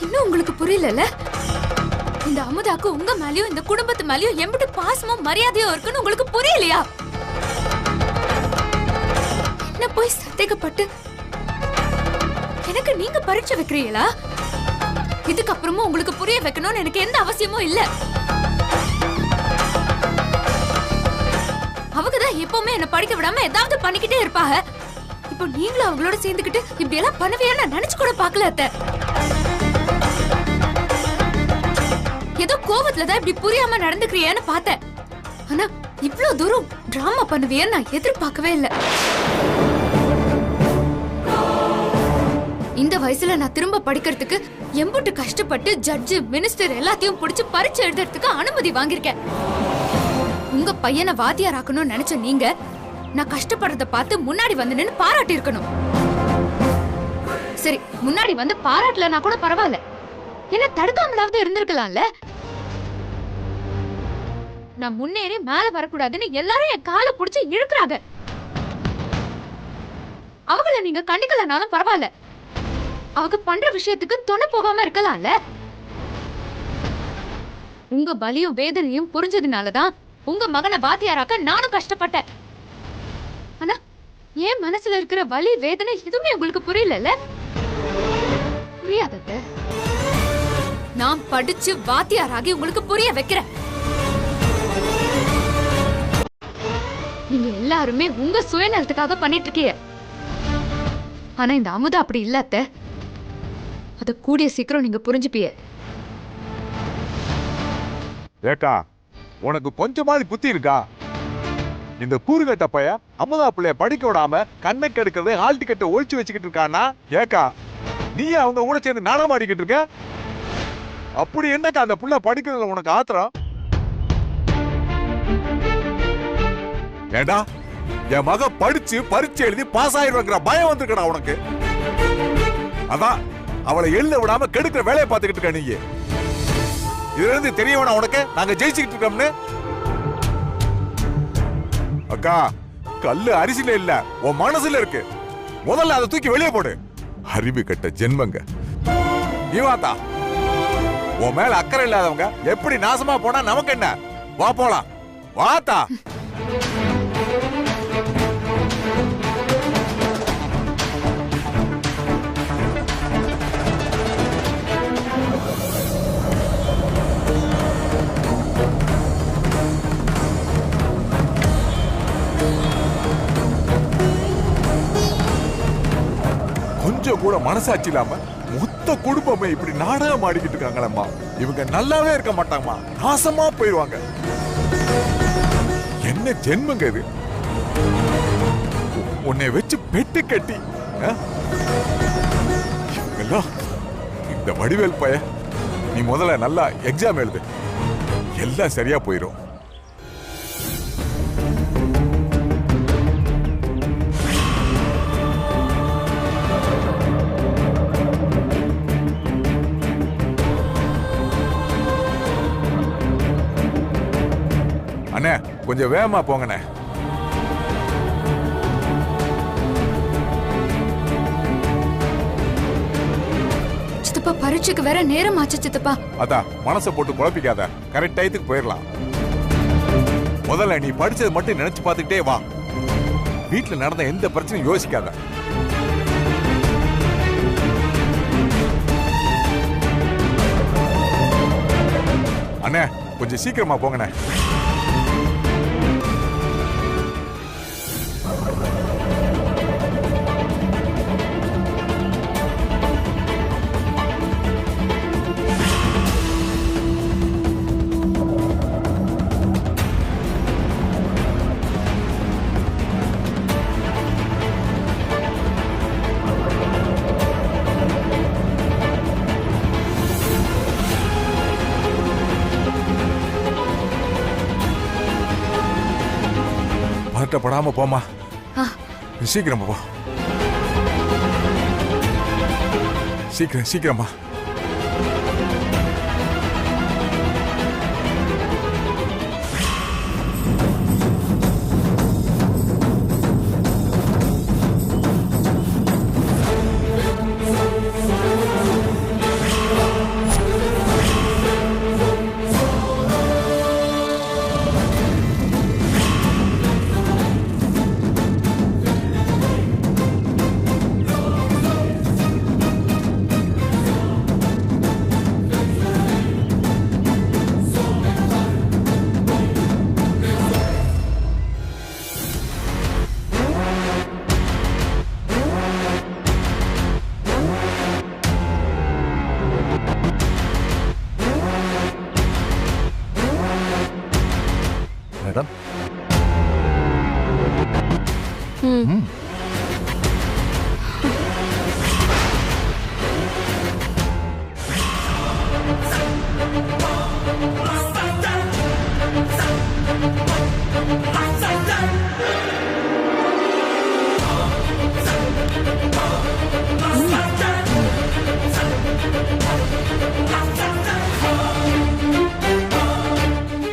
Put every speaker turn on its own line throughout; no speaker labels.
இன்னும் உங்களுக்கு புரியல? இந்த அமுதாக்கு உங்க மேலயும் இந்த குடும்பத்து மேலயும் எம்பிட்டு பாசமும் மரியாதையும் இருக்குன்னு உங்களுக்கு புரியலையா? என்ன போய் சந்தேகப்பட்டு எனக்கு நீங்க பரீட்சை வைக்கிறீங்களா? இதுக்கப்புறமும் உங்களுக்கு புரிய வைக்கணும்னு எனக்கு எந்த அவசியமும் இல்ல. அவங்கதான் எப்பவுமே என்ன படிக்க விடாம ஏதாவது பண்ணிக்கிட்டே இருப்பாங்க. இப்போ நீங்களும் அவங்களோட சேர்ந்துக்கிட்டு இப்படி எல்லாம் பண்ணுவீங்க நான் நினைச்சு கூட பாக்கல. அத்தை ஏதோ கோவத்துலதான் இப்படி புரியாம நடந்துக்கிறியன்னு பார்த்தேன். ஆனா இவ்வளவு தூரம் டிராமா பண்ணுவியன்னு நான் எதிர்பார்க்கவே இல்லை. இந்த வயசுல நான் திரும்ப படிக்கிறதுக்கு எம்புட்டு கஷ்டப்பட்டு ஜட்ஜு மினிஸ்டர் எல்லாத்தையும் பிடிச்சு பரீட்சை எழுதுறதுக்கு அனுமதி வாங்கியிருக்கேன். உங்க பையனை வாத்தியார் ஆக்கணும்னு நினைச்ச நீங்க நான் கஷ்டப்படுறத பார்த்து முன்னாடி வந்து நின்னு பாராட்டி இருக்கணும். சரி, முன்னாடி வந்து பாராட்டலனா கூட பரவாயில்ல, என்ன தடுக்காமலாவது இருந்திருக்கலாம்ல. நான் முன்னேறி மேல வரக்கூடாதுன்னு எல்லாரும் என் காலை புடிச்சு இழுக்கிறாங்க. அவங்கள நீங்க கண்டிக்கலனாலும் பரவாயில்ல, அவங்க பண்ற விஷயத்துக்கு துணை போகாம இருக்கலாம்ல. உங்க பலியும் வேதனையும் புரிஞ்சதுனாலதான் உங்க மகனை வாத்தியாராக்க நானும் கஷ்டப்பட்டேன். ஆனா என் மனசுல இருக்கிற வலி வேதனை எதுவுமே உங்களுக்கு புரியல. புரியாதது நான் படிச்சு வாத்தியாராகி உங்களுக்கு புரிய வைக்கிறேன். நீங்க எல்லாருமே உங்க சுயநலத்துக்காக பண்ணிட்டு இருக்கீங்க. ஆனா இந்த அமுதா அப்படி இல்லாத, அத கூடிய சீக்கிரம் நீங்க புரிஞ்சுப்பீங்க.
ஏக்கா, உனக்கு கொஞ்சமாவது புத்தி இருக்கா? இந்த கூறுகட்ட பைய அமுதா பிள்ளைய படிக்க விடாம கண்ணை கெடுக்கிறத ஹால் டிக்கெட்டை ஒழிச்சு வச்சுக்கிட்டு இருக்கானா? ஏக்கா, நீ அவங்க கூட சேர்ந்து நாடகம் ஆடிக்கிட்டு இருக்க. அப்படி என்னக்கா அந்த புள்ள படிக்கிறதுல உனக்கு ஆத்திரம்? ஏண்டா, என் மக படிச்சு பரீட்சை எழுதி பாஸ் ஆயிடுவாங்கிற பயம் வந்துருக்கடா உனக்கு. அதான் அவளை எழுத விடாம கெடுக்கிற வேலையை பார்த்துக்கிட்டு இருக்க. நீங்க இதுல இருந்து தெரிய வேணா உனக்கு நாங்க ஜெயிச்சுக்கிட்டு இருக்கோம்னு. அக்கா, கல்லு அரிசில இல்ல உன் மனசுல இருக்கு. முதல்ல அதை தூக்கி வெளியே போடு. அறிவு கட்ட ஜென்மங்க. நீவாத்தா, உன் மேல அக்கறை இல்லாதவங்க எப்படி நாசமா போனா நமக்கு என்ன? வா போலாம், வாத்தா. கொஞ்சம் கூட மனசாட்சி இல்லாம மொத்த குடும்பமே இப்படி நாடகம் ஆடிக்கிட்டு இருக்காங்களம்மா. இவங்க நல்லாவே இருக்க மாட்டாங்கம்மா, நாசமா போயிடுவாங்க. என்ன ஜென்மங்க இது? உன்னை வச்சு பெட்டு கட்டி இவங்கெல்லாம். இந்த வடிவேல் பைய, நீ முதல்ல நல்லா எக்ஸாம் எழுது, எல்லாம் சரியா போயிடும். அண்ணே, கொஞ்சம் வேகமா போங்கண்ணே.
சித்தப்பா, பரீட்சைக்கு வேற நேரம் ஆச்சு சித்தப்பா.
அதான் மனசை போட்டு குழப்பிக்காத, கரெக்ட் டயத்துக்கு போயிடலாம். முதல்ல நீ படிச்சது மட்டும் நினைச்சு பார்த்துக்கிட்டே வா. வீட்டுல நடந்த எந்த பிரச்சனையும் யோசிக்காத. அண்ணே, கொஞ்சம் சீக்கிரமா போங்கண்ணே. படாம போமா, சீக்கிரமா போ. சீக்கிரமா.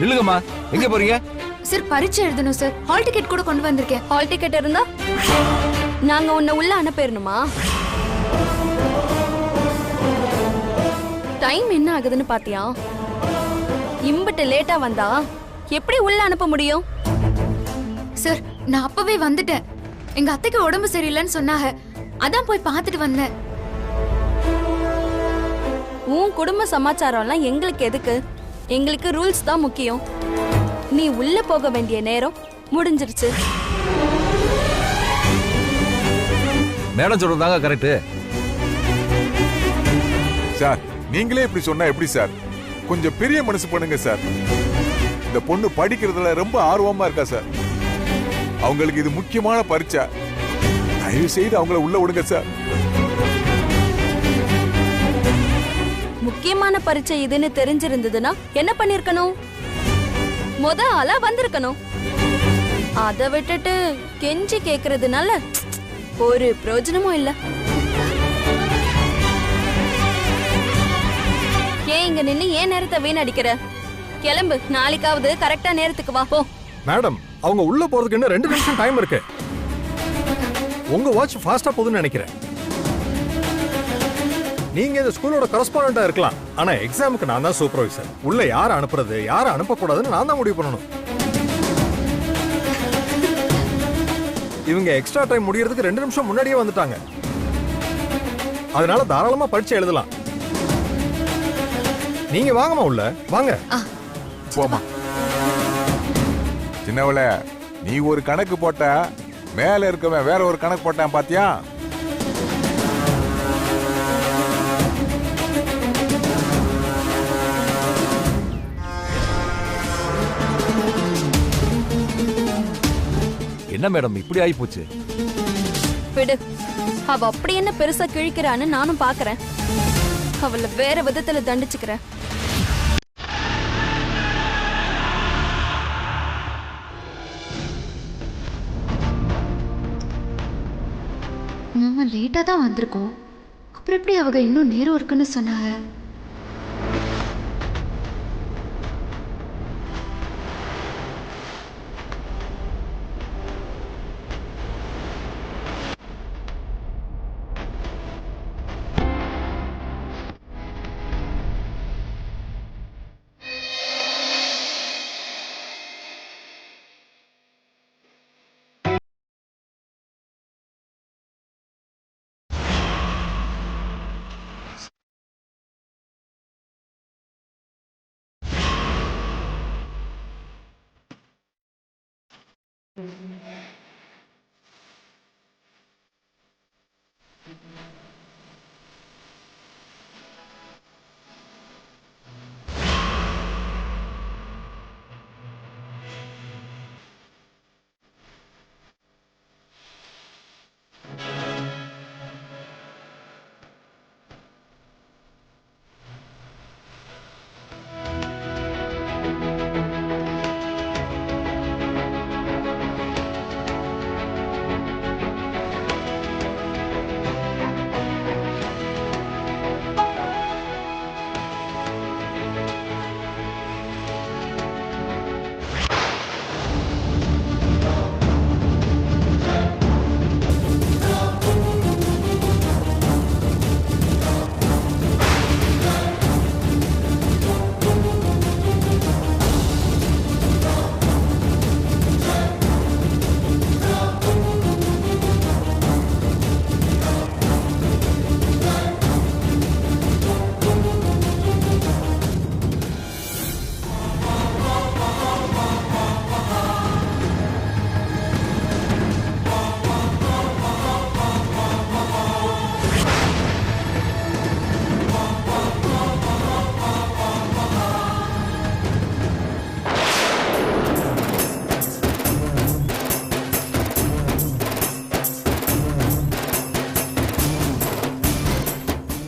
நில்லுங்கம்மா, எங்க போறீங்க?
சார் பரீட்சை எழுதணும் சார். ஹால் டிக்கெட் கூட கொண்டு வந்திருக்கேன்.
ஹால் டிக்கெட் இருந்தா நாங்க உன்னை உள்ள அனுப்பிடணுமா? டைம் என்ன ஆகுதுன்னு பாத்தியா? இம்பிட்டு லேட்டா வந்தா எப்படி உள்ள அனுப்ப முடியும்?
சார் நான் அப்பவே வந்துட்டேன். எங்க அத்தைக்கு உடம்பு சரியில்லைன்னு சொன்னாங்க, அதான் போய் பார்த்துட்டு வந்தேன்.
உன் குடும்ப சமாச்சாரம்லாம் எங்களுக்கு எதுக்கு? எங்களுக்கு ரூல்ஸ் தான் முக்கியம். நீ உள்ள போக வேண்டிய நேரம் முடிஞ்சிருச்சு.
Madam சொல்றதாங்க correct.
சார் நீங்களே இப்படி சொன்னா எப்படி சார்? கொஞ்சம் பெரிய மனசு பண்ணுங்க சார். இந்த பொண்ணு படிக்கிறதுல ரொம்ப ஆர்வமா இருக்கா சார். அவங்களுக்கு இது முக்கியமான பரீட்சை. தயவு செய்து அவங்கள உள்ள விடுங்க சார்.
முக்கியமான பரீட்சை இதுன்னு தெரிஞ்சிருந்ததுன்னா என்ன பண்ணிருக்கணும்? முத ஆளா வந்திருக்கணும். அத விட்டுட்டு கெஞ்சி கேக்குறதுனால ஒரு பிரயோஜனமும் இல்ல. ஏன் இங்க நின்னு ஏன் நேரத்தை வீணடிக்கிற? கிளம்பு, நாளைக்காவது கரெக்டா நேரத்துக்கு வா. போ.
மேடம், அவங்க உள்ள போறதுக்கு இன்னும் 2 நிமிஷம் டைம் இருக்கு. உங்க வாட்ச் ஃபாஸ்டா போகுதுன்னு நினைக்கிறேன். நீங்க இந்த ஸ்கூலோட கரஸ்பாண்டண்டா இருக்கலாம், ஆனா எக்ஸாமுக்கு நான் தான் சூப்பர்வைசர். உள்ள யாரை அனுப்புறது யாரை அனுப்பக்கூடாதுன்னு நான் தான் முடிவு பண்ணணும். இவங்க எக்ஸ்ட்ரா டைம் முடியறதுக்கு 2 நிமிஷம் முன்னாடியே வந்துட்டாங்க. அதனால தாராளமா பரீட்சை எழுதலாம். நீங்க வாங்கம்மா உள்ள வாங்க.
போமா. சின்னவளே, நீ ஒரு கணக்கு போட்ட, மேல இருக்கவன் வேற ஒரு கணக்கு போட்டான் பாத்தியா?
என்ன மேடம் இப்படி ஆகி போச்சு?
விடு, அவ அப்படி என்ன பெருசா கிழிக்கிறான்னு நானும் பாக்குறேன். அவளை வேற விதத்துல தண்டிச்சுக்கிறேன்.
நாம லேட்டா தான் வந்திருக்கோம். அப்புறம் எப்படி அவங்க இன்னும் நேரம் இருக்குன்னு சொன்னாங்க?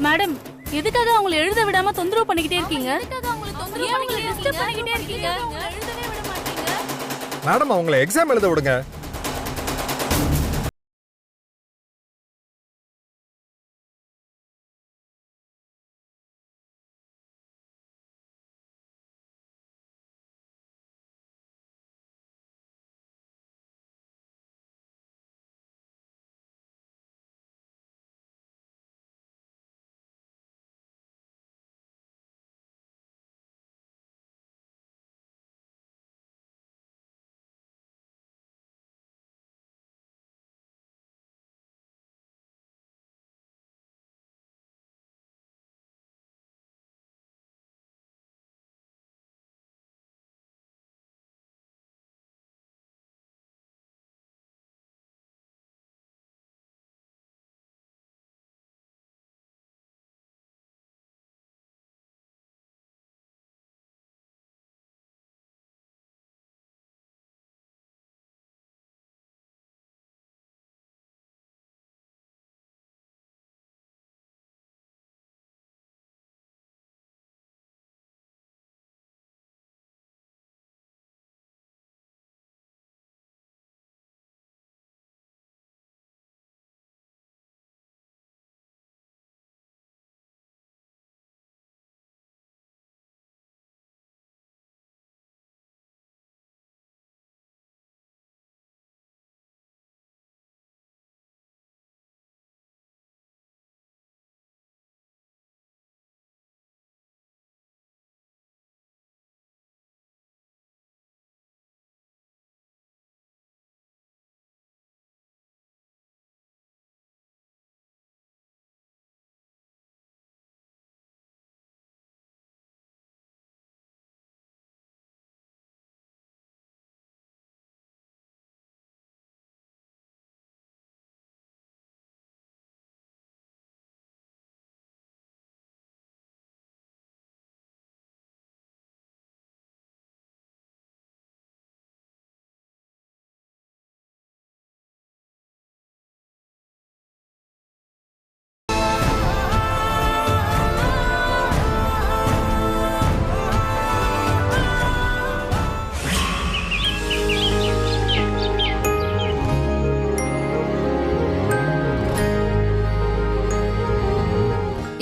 மேடம், எதுக்காக அவங்களை எழுத விடாம தொந்தரவு பண்ணிக்கிட்டே இருக்கீங்க?
மேடம் அவங்கள எக்ஸாம் எழுத விடுங்க.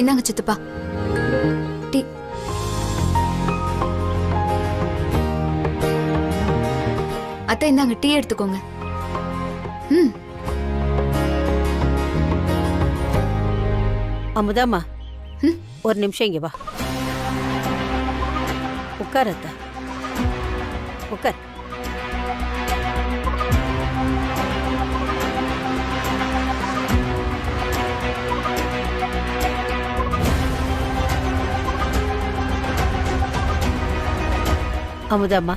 இந்தாங்க சித்தப்பா டீ. அத்தை இந்தாங்க டீ எடுத்துக்கோங்க. ம்.
அமுதாமா ஒரு நிமிஷம் இங்க வா. உட்கார் அத்தா, உட்கார். அமுதாம்மா,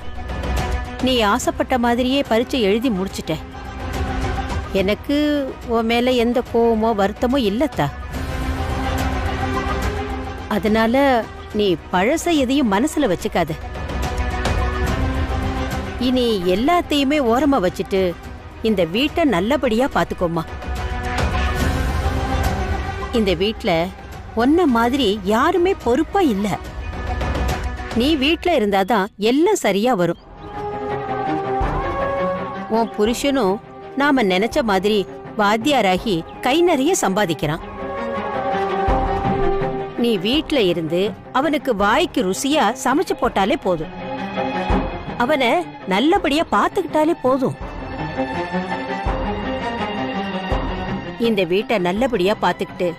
நீ ஆசைப்பட்ட மாதிரியே பரீட்சை எழுதி முடிச்சிட்ட. எனக்கு உன் மேல எந்த கோவமோ வருத்தமோ இல்லத்தா. அதனால நீ பழச எதையும் மனசுல வச்சுக்காத. இனி எல்லாத்தையுமே ஓரமா வச்சுட்டு இந்த வீட்டை நல்லபடியா பாத்துக்கோமா. இந்த வீட்ல உன்ன மாதிரி யாருமே பொறுப்பா இல்ல. நீ வீட்ல இருந்தாதான் எல்லாம் சரியா வரும். உன் புருஷனும் நாம நினைச்ச மாதிரி வாத்தியாராகி கை நிறைய சம்பாதிக்கிறான். நீ வீட்ல இருந்து அவனுக்கு வாய்க்கு ருசியா சமைச்சு போட்டாலே போதும். அவனை நல்லபடியா பாத்துக்கிட்டாலே போதும். இந்த வீட்டை நல்லபடியா பாத்துக்கிட்டு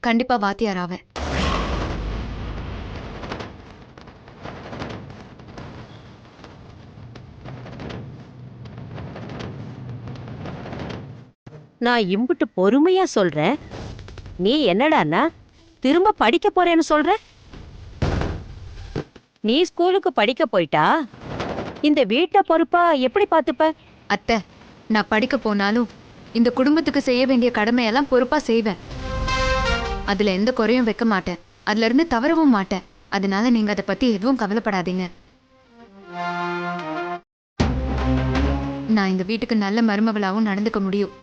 கண்டிப்பா வாத்தியார் ஆவேன்.
நான் இம்புட்டு பொறுமையா சொல்றேன், நீ என்னடான்னா திரும்ப படிக்க போறேன்னு சொல்ற? நீ ஸ்கூலுக்கு படிக்க போயிட்டா இந்த வீட்டை பொறுப்பா எப்படி பாத்துப்ப?
அத்தை, நான் படிக்க போனாலும் இந்த குடும்பத்துக்கு செய்ய வேண்டிய கடமையெல்லாம் பொறுப்பா செய்வேன். அதுல எந்த குறையும் வைக்க மாட்டேன், அதுல இருந்து தவறவும் மாட்டேன். அதனால நீங்க அதை பத்தி எதுவும் கவலைப்படாதீங்க. நான் இந்த வீட்டுக்கு நல்ல மருமகளாவும் நடந்துக்க முடியும்.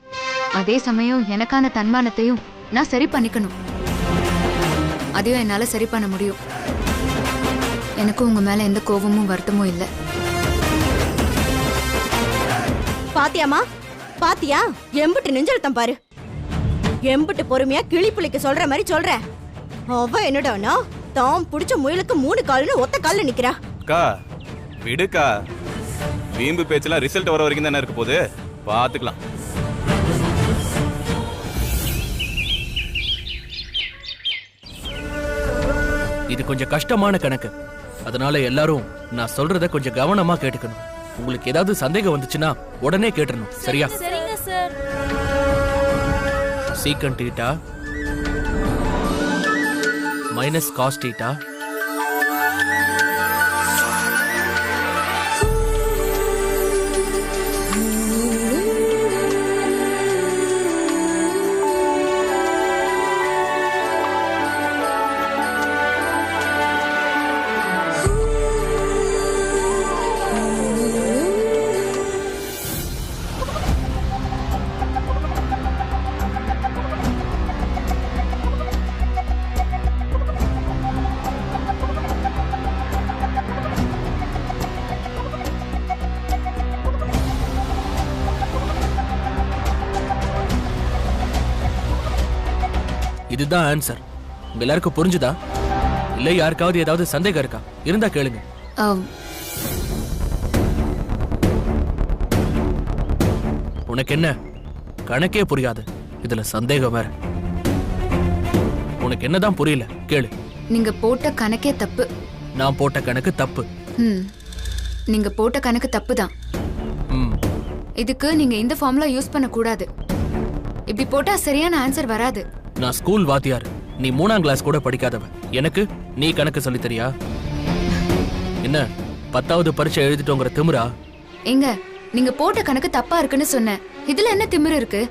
அதே சமயம் எனக்கான தன்மானத்தையும் நான் சரி பண்ணிக்கணும். அதையும் என்னால சரி பண்ண முடியும். எனக்கும் உங்க மேல எந்த கோபமும் வருத்தமும் இல்லை.
பாத்தியாமா? பாத்தியா? எம்புட்டு நெஞ்செழுத்தம் பாரு. எம்புட்டு பொறுமையா கிளிப்புளிக்கு சொல்ற மாதிரி சொல்ற. அவ என்னடானா தாம் புடிச்ச முயலுக்கு 3 கால்னு ஒத்த கால்ல நிக்கிறா.
அக்கா விடுக்கா, வீம்பு பேச்செல்லாம் ரிசல்ட் வர வரைக்கும் தானே இருக்க போகுது, பாத்துக்கலாம்.
இது கொஞ்சம் கஷ்டமான கணக்கு, அதனால எல்லாரும் நான் சொல்றத கொஞ்சம் கவனமா கேட்டுக்கணும். உங்களுக்கு ஏதாவது சந்தேகம் வந்துச்சுன்னா உடனே கேட்டுறணும், சரியா?
சரிங்க sir.
Secant theta minus cos theta இதுதான் ஆன்சர். உங்க எல்லாருக்கும் புரிஞ்சுதா? இல்ல யாருக்காவது ஏதாவது சந்தேகம் இருக்கா? இருந்தா கேளுங்க. உனக்கு என்ன கணக்கே புரியாது, இதுல சந்தேகம் வேற. உனக்கு என்னதான் புரியல கேளு.
நீங்க போட்ட கணக்கே தப்பு.
நான் போட்ட கணக்கு தப்பு.
நீங்க போட்ட கணக்கு தப்பு தான். இதுக்கு நீங்க இந்த ஃபார்முலா யூஸ் பண்ண கூடாது. இப்படி போட்டா சரியான ஆன்சர் வராது.
நான் ஸ்கூல் வாத்தியார், நீ 3ஆம் கிளாஸ் கூட படிக்காதவ. எனக்கு நீ கணக்கு சொல்லி தரியா? என்ன 10வது பரீட்சை எழுதிட்டோங்கிற திமிரா?
எங்க நீங்க போட்ட கணக்கு தப்பா இருக்குன்னு சொன்னேன், இதுல என்ன திமிரு இருக்கு?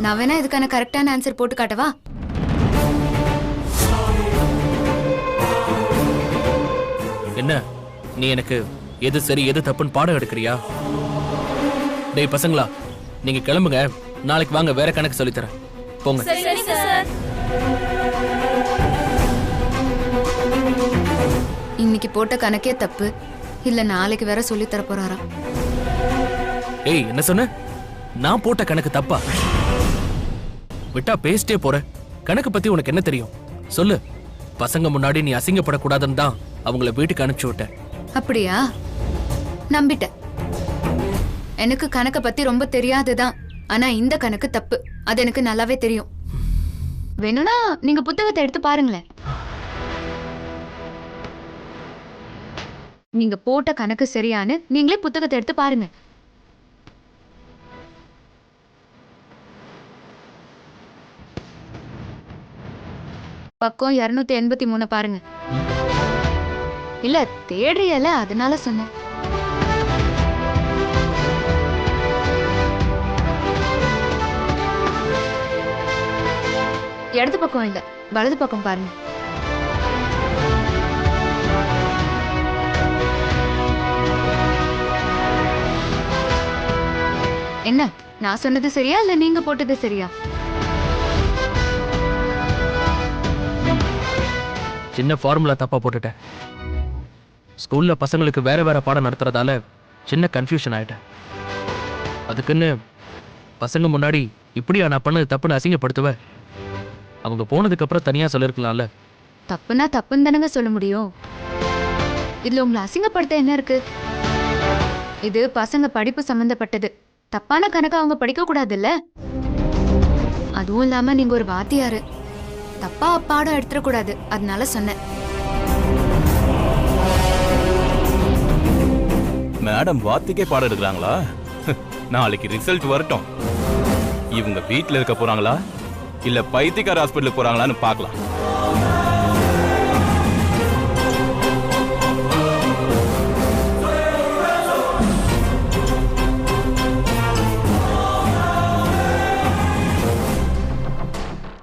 நான் வேணா இதுக்கான கரெக்டான ஆன்சர் போட்டு காட்டவா?
என்ன நீ எனக்கு எது சரி எது தப்புன்னு பாடம் எடுக்கிறியா? டேய் பசங்களா, நீங்க கிளம்புங்க, நாளைக்கு வாங்க வேற கணக்கு சொல்லி தரேன். போங்க.
சரிங்க சார்.
இன்னைக்கு போட்ட கணக்கே தப்பு, இல்ல நாளைக்கு வேற சொல்லி தர போறாராம்.
ஏய் என்ன சொன்ன? நான் போட்ட கணக்கு தப்பா? விட்டா பேசிட்டே போற. கணக்கு பத்தி உனக்கு என்ன தெரியும் சொல்லு. பசங்க முன்னாடி நீ அசிங்கப்படக்கூடாதுன்னு தான் அவங்கள வீட்டுக்கு அனுப்பிச்சு விட்டேன்.
அப்படியா? நம்பிட்டேன். எனக்கு கணக்க பத்தி ரொம்ப தெரியாதுதான், ஆனா இந்த கணக்கு தப்பு, அது எனக்கு நல்லாவே தெரியும். வேணும்னா நீங்க புத்தகத்தை எடுத்து பாருங்களேன். நீங்க போட்ட கணக்கு சரியானு நீங்களே புத்தகத்தை எடுத்து பாருங்க. பக்கம் 283 பாருங்க. இல்ல தேடுறியல, அதனால சொன்னேன். இடது பக்கம் இல்ல, வலது பக்கம் பாருங்க. என்ன நான் சொன்னது சரியா இல்ல நீங்க போட்டது சரியா?
சின்ன ஃபார்முலா தப்பா போட்டுட்டேன். ஸ்கூல்ல பசங்களுக்கு வேற வேற பாடம் நடத்துறதால சின்ன கன்ஃபியூஷன் ஆயிட்டேன். அதுக்குன்னு பசங்க முன்னாடி இப்படியா நான் பண்ணது தப்புன்னு அசிங்கப்படுத்துவேன்? அவங்க போனதுக்கு அப்புறம் தனியா சொல்லிருக்கலாம்ல.
தப்புனா தப்புன்னு தானங்க சொல்ல முடியும். இதுல உங்களை அசிங்கப்படுத்த என்ன இருக்கு? இது பசங்க படிப்பு சம்பந்தப்பட்டது. தப்பான கணக்கு அவங்க படிக்க கூடாதுல்ல. அதுவும் இல்லாம நீங்க ஒரு வாத்தியாரு, தப்பா பாடம் எடுத்துடக்கூடாது, அதனால சொன்னேன்.
மேடம் வாத்திக்கே பாடம் எடுக்கிறாங்களா? நாளைக்கு ரிசல்ட் வரட்டும். இவங்க வீட்ல இருக்க போறாங்களா இல்ல பைத்தியக்கார ஹாஸ்பிட்டலுக்கு போறாங்களான்னு பார்க்கலாம்.